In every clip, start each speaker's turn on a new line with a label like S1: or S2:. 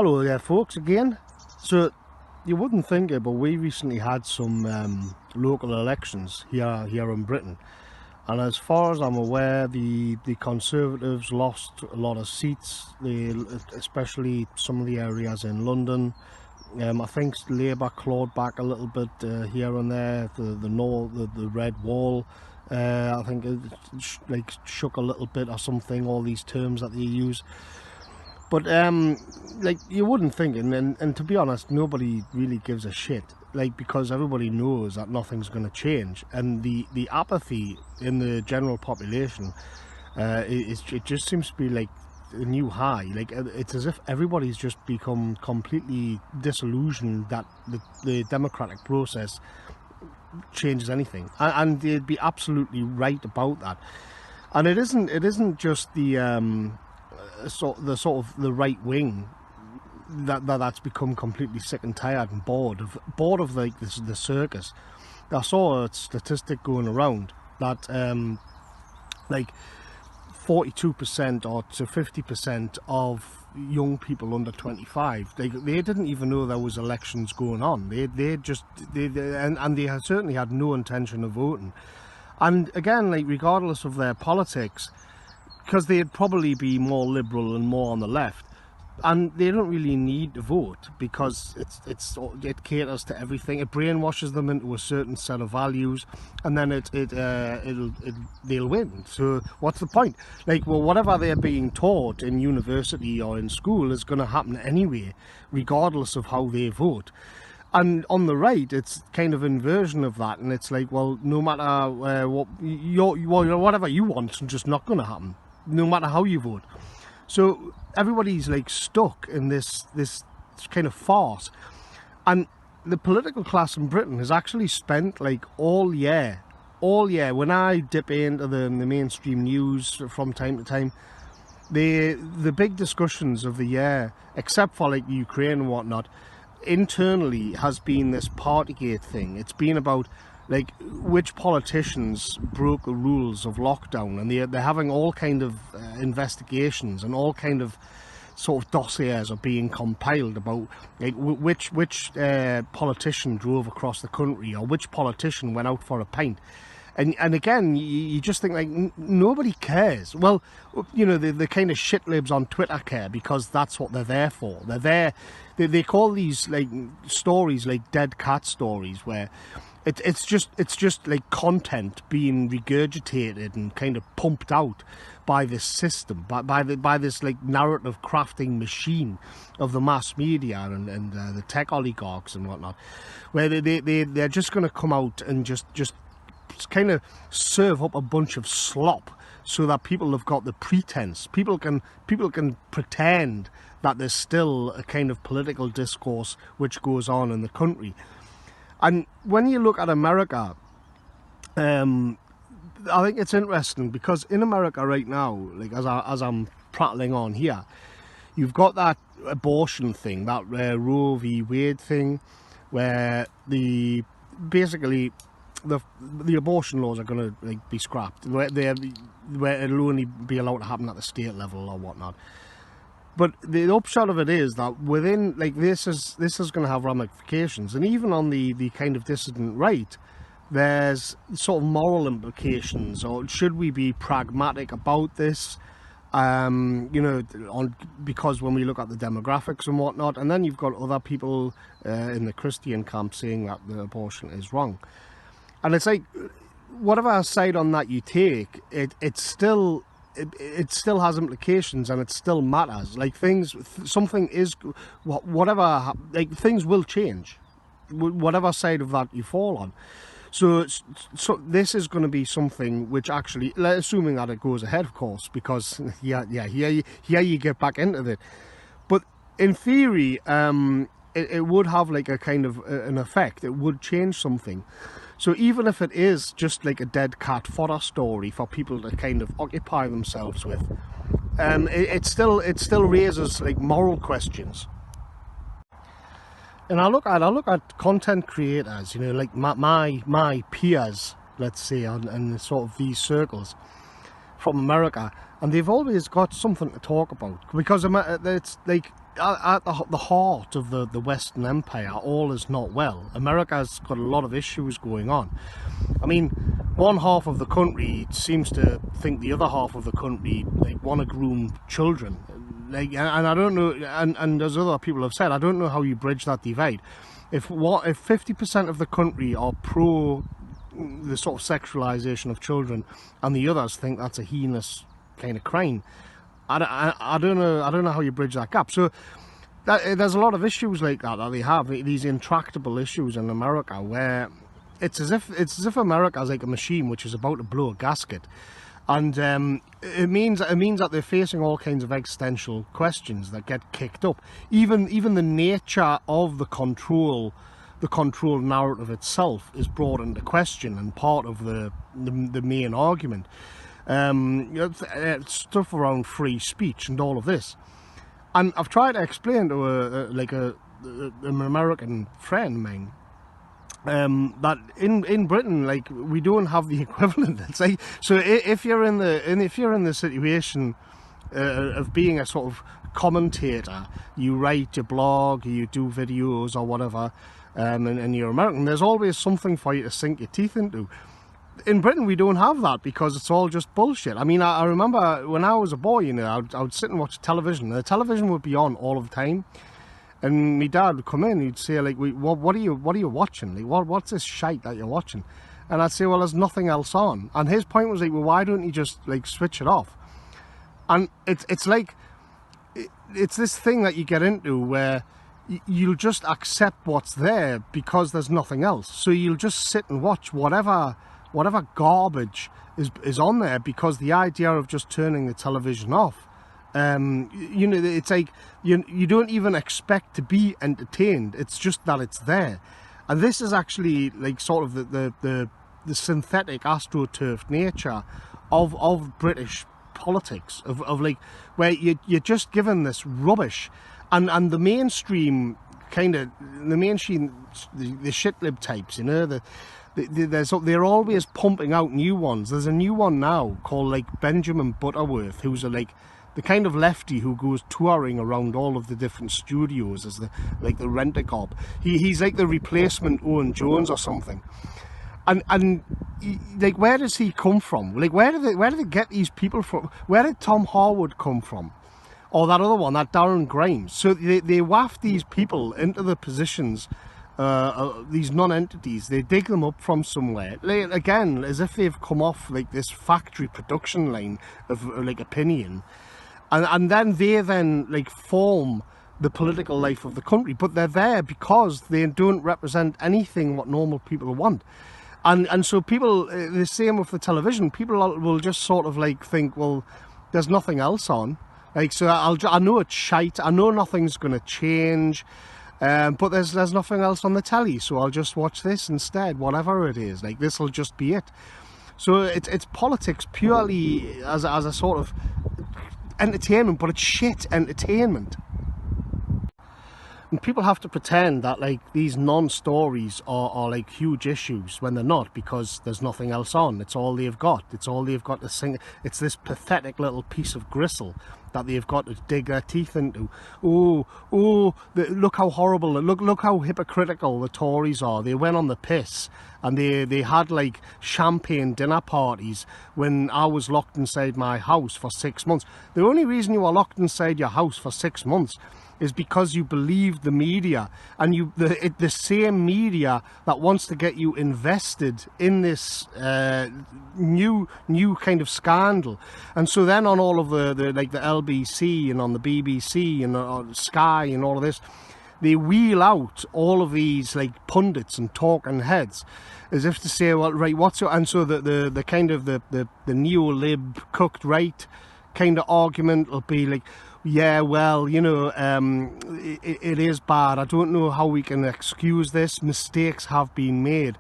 S1: Hello there folks again. So you wouldn't think it, but we recently had some local elections here in Britain, and as far as I'm aware, the Conservatives lost a lot of seats, especially some of the areas in London. I think Labour clawed back a little bit here and there. The Red Wall, I think it shook a little bit or something, all these terms that they use. But like, you wouldn't think, and to be honest, nobody really gives a shit, because everybody knows that nothing's going to change, and the apathy in the general population, it just seems to be like a new high. It's as if everybody's just become completely disillusioned that the democratic process changes anything, and they'd be absolutely right about that. And it isn't just the the right wing that's become completely sick and tired and bored of like the circus. I saw a statistic going around that like 42% or to 50% of young people under 25, they didn't even know there was elections going on. They certainly had no intention of voting. And again, like, regardless of their politics, because they'd probably be more liberal and more on the left, and they don't really need to vote because it caters to everything. It brainwashes them into a certain set of values, and then they'll win. So what's the point? Like, well, whatever they're being taught in university or in school is going to happen anyway, regardless of how they vote. And on the right, it's kind of inversion of that, and it's like, well, no matter whatever you want, it's just not going to happen, no matter how you vote. So everybody's like stuck in this kind of farce, and the political class in Britain has actually spent like all year. When I dip into the mainstream news from time to time, the big discussions of the year, except for like Ukraine and whatnot, internally has been this Partygate thing. It's been about like which politicians broke the rules of lockdown, and they're having all kind of investigations, and all kind of sort of dossiers are being compiled about like which politician drove across the country, or which politician went out for a pint. And again, you just think, like, nobody cares. Well, you know, the kind of shit libs on Twitter care, because that's what they're there for. They're there. They call these like stories like dead cat stories, where it's just like content being regurgitated and kind of pumped out by this system, by this like narrative crafting machine of the mass media and the tech oligarchs and whatnot, where they're just going to come out and just kind of serve up a bunch of slop so that people have got the pretense. People can pretend that there's still a kind of political discourse which goes on in the country. And when you look at America, I think it's interesting, because in America right now, like as I'm prattling on here, you've got that abortion thing, that Roe v. Wade thing, where basically the abortion laws are going to like be scrapped, where it'll only be allowed to happen at the state level or whatnot. But the upshot of it is that within, like, this is going to have ramifications, and even on the kind of dissident right, there's sort of moral implications. Or should we be pragmatic about this? You know, because when we look at the demographics and whatnot, and then you've got other people in the Christian camp saying that the abortion is wrong. And it's like, whatever side on that you take, it still has implications, and it still matters. Like, things will change, whatever side of that you fall on. So this is going to be something which actually, assuming that it goes ahead, of course, because here you get back into it. But in theory, it would have like a kind of an effect. It would change something. So even if it is just like a dead cat fodder story for people to kind of occupy themselves with, it still raises like moral questions. And I look at content creators, you know, like my peers, let's say, in sort of these circles from America, and they've always got something to talk about, because it's like at the heart of the Western Empire, all is not well. America's got a lot of issues going on. I mean, one half of the country seems to think the other half of the country like want to groom children, like, and I don't know, and as other people have said, I don't know how you bridge that divide. If 50% of the country are pro the sort of sexualization of children, and the others think that's a heinous kind of crime, I don't know how you bridge that gap. So there's a lot of issues like that they have, these intractable issues in America, where it's as if America's like a machine which is about to blow a gasket, and it means that they're facing all kinds of existential questions that get kicked up. Even the nature of the control narrative itself is brought into question, and part of the main argument. Stuff around free speech and all of this, and I've tried to explain to an American friend of mine that in Britain, like, we don't have the equivalent. It's like, so if you're in the situation of being a sort of commentator, you write your blog, you do videos or whatever, and you're American, there's always something for you to sink your teeth into. In Britain, we don't have that because it's all just bullshit. I mean, I remember when I was a boy, you know, I would sit and watch television, and the television would be on all of the time. And my dad would come in, he'd say, like, what are you watching? Like, what's this shite that you're watching? And I'd say, well, there's nothing else on. And his point was like, well, why don't you just, like, switch it off? And it's like, it's this thing that you get into where you'll just accept what's there because there's nothing else. So you'll just sit and watch whatever garbage is on there, because the idea of just turning the television off, you know, it's like you don't even expect to be entertained. It's just that it's there. And this is actually like sort of the synthetic astroturfed nature of British politics, of like, where you're just given this rubbish, and the mainstream the shit lib types, you know, they're always pumping out new ones. There's a new one now called like Benjamin Butterworth, who's the kind of lefty who goes touring around all of the different studios as the rent-a-cop. He's like the replacement Owen Jones or something. And like, where does he come from? Like, where do they get these people from? Where did Tom Harwood come from? Or that other one, that Darren Grimes. So they waft these people into the positions, these non-entities. They dig them up from somewhere, like, again, as if they've come off like this factory production line of like opinion, and then they like form the political life of the country. But they're there because they don't represent anything what normal people want. And so people, the same with the television, people will just sort of like think, well, there's nothing else on. Like, so I know it's shite, I know nothing's going to change, but there's nothing else on the telly, so I'll just watch this instead, whatever it is. Like, this will just be it. So it's politics purely as a sort of entertainment, but it's shit entertainment. And people have to pretend that like these non-stories are like huge issues when they're not, because there's nothing else on. It's all they've got. It's all they've got to sing. It's this pathetic little piece of gristle that they've got to dig their teeth into. Look how horrible, look how hypocritical the Tories are. They went on the piss, and they had like champagne dinner parties when I was locked inside my house for 6 months. The only reason you were locked inside your house for 6 months is because you believed the media, and the same media that wants to get you invested in this new kind of scandal. And so then on all of the LBC and on the BBC and on Sky and all of this, they wheel out all of these like pundits and talking heads, as if to say, well, right, what's your, and so the kind of the neo-lib cooked right kind of argument will be like, yeah, well, you know, it is bad. I don't know how we can excuse this. Mistakes have been made.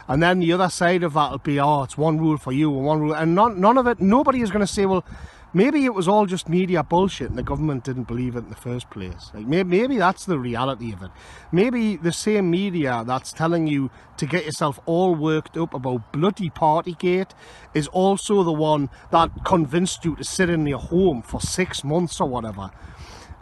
S1: And then the other side of that will be, oh, it's one rule for you and one rule. And none of it, nobody is going to say, well, maybe it was all just media bullshit and the government didn't believe it in the first place. Like, maybe that's the reality of it. Maybe the same media that's telling you to get yourself all worked up about bloody Partygate is also the one that convinced you to sit in your home for 6 months or whatever.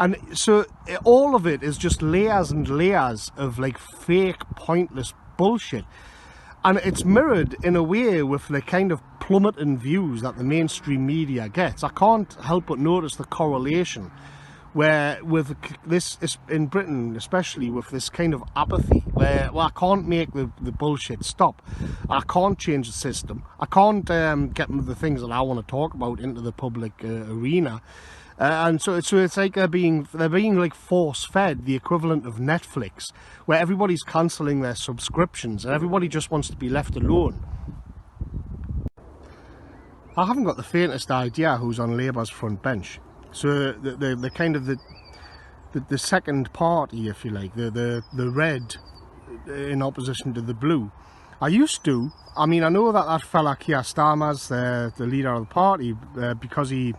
S1: And so all of it is just layers and layers of like fake, pointless bullshit. And it's mirrored in a way with the kind of plummeting views that the mainstream media gets. I can't help but notice the correlation where with this, in Britain especially, with this kind of apathy where, well, I can't make the bullshit stop, I can't change the system, I can't get the things that I want to talk about into the public arena, and so it's like they're being like force fed the equivalent of Netflix, where everybody's cancelling their subscriptions and everybody just wants to be left alone. I haven't got the faintest idea who's on Labour's front bench. So the kind of the second party, if you like, the red in opposition to the blue. I used to. I mean, I know that fella Keir Starmer's the leader of the party because he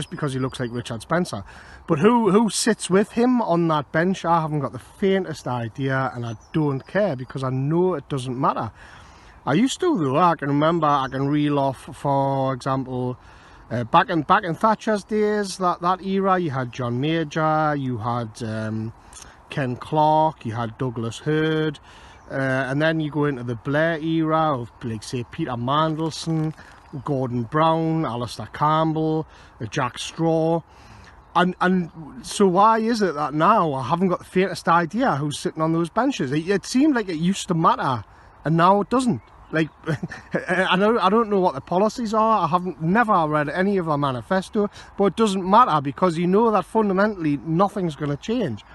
S1: because he looks like Richard Spencer. But who sits with him on that bench? I haven't got the faintest idea, and I don't care because I know it doesn't matter. I used to, though. I can reel off, for example. Back in Thatcher's days, that era, you had John Major, you had Ken Clarke, you had Douglas Hurd, and then you go into the Blair era of, like, say, Peter Mandelson, Gordon Brown, Alistair Campbell, Jack Straw, and so why is it that now I haven't got the faintest idea who's sitting on those benches? It seemed like it used to matter, and now it doesn't. Like, I don't know what the policies are. I never read any of their manifesto, but it doesn't matter because you know that fundamentally nothing's going to change.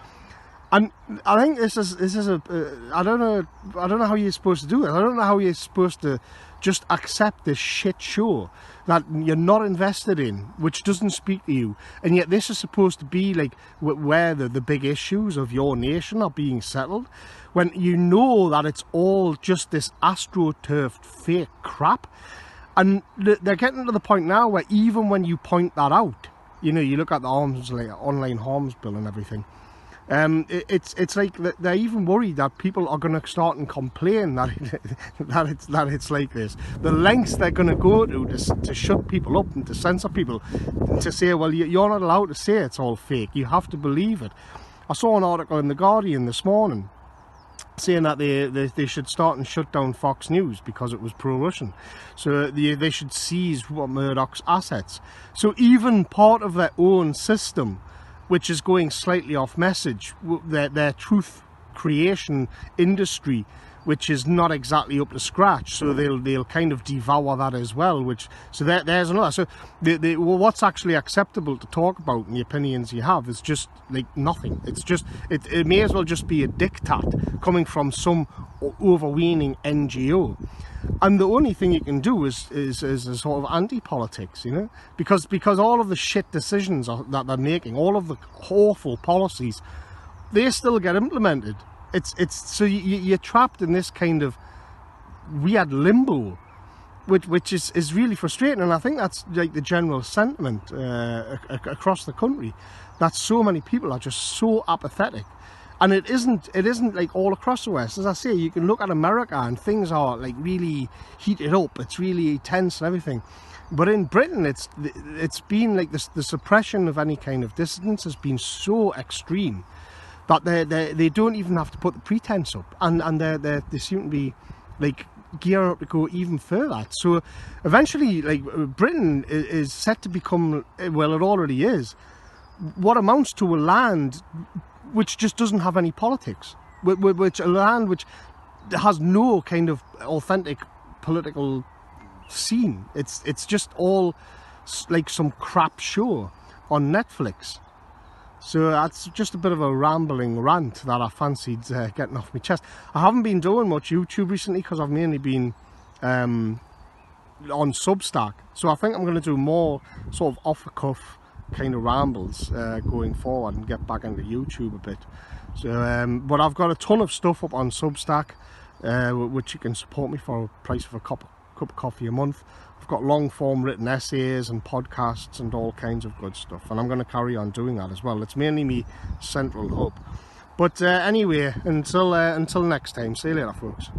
S1: And I think this is I don't know how you're supposed to do it. I don't know how you're supposed to just accept this shit show that you're not invested in, which doesn't speak to you, and yet this is supposed to be like where the big issues of your nation are being settled, when you know that it's all just this astroturfed fake crap. And they're getting to the point now where even when you point that out, you know, you look at the online harms bill and everything, it's like they're even worried that people are going to start and complain that it's like this. The lengths they're going to go to shut people up and to censor people, to say, well, you're not allowed to say it's all fake. You have to believe it. I saw an article in The Guardian this morning saying that they should start and shut down Fox News because it was pro-Russian. So they should seize Murdoch's assets. So even part of their own system, which is going slightly off message, their truth creation industry, which is not exactly up to scratch, so they'll kind of devour that as well. So there's another. So what's actually acceptable to talk about in the opinions you have is just like nothing. It's just it may as well just be a diktat coming from some overweening NGO. And the only thing you can do is a sort of anti-politics, you know, because all of the shit decisions that they're making, all of the awful policies, they still get implemented. It's so you're trapped in this kind of weird limbo, which is really frustrating. And I think that's like the general sentiment across the country, that so many people are just so apathetic. And it isn't like all across the West. As I say, you can look at America and things are like really heated up. It's really tense and everything. But in Britain, it's been like this, the suppression of any kind of dissidence has been so extreme that they don't even have to put the pretense up, and they seem to be like gearing up to go even further. So eventually, like, Britain is set to become, well, it already is, what amounts to a land which just doesn't have any politics, a land which has no kind of authentic political scene. It's just all like some crap show on Netflix. So that's just a bit of a rambling rant that I fancied getting off my chest. I haven't been doing much YouTube recently because I've mainly been on Substack. So I think I'm going to do more sort of off-the-cuff kind of rambles going forward and get back into YouTube a bit. So, but I've got a ton of stuff up on Substack, which you can support me for a price of a cup of coffee a month. I've got long form written essays and podcasts and all kinds of good stuff, and I'm going to carry on doing that as well. It's mainly me central hub. But anyway, until next time, see you later, folks.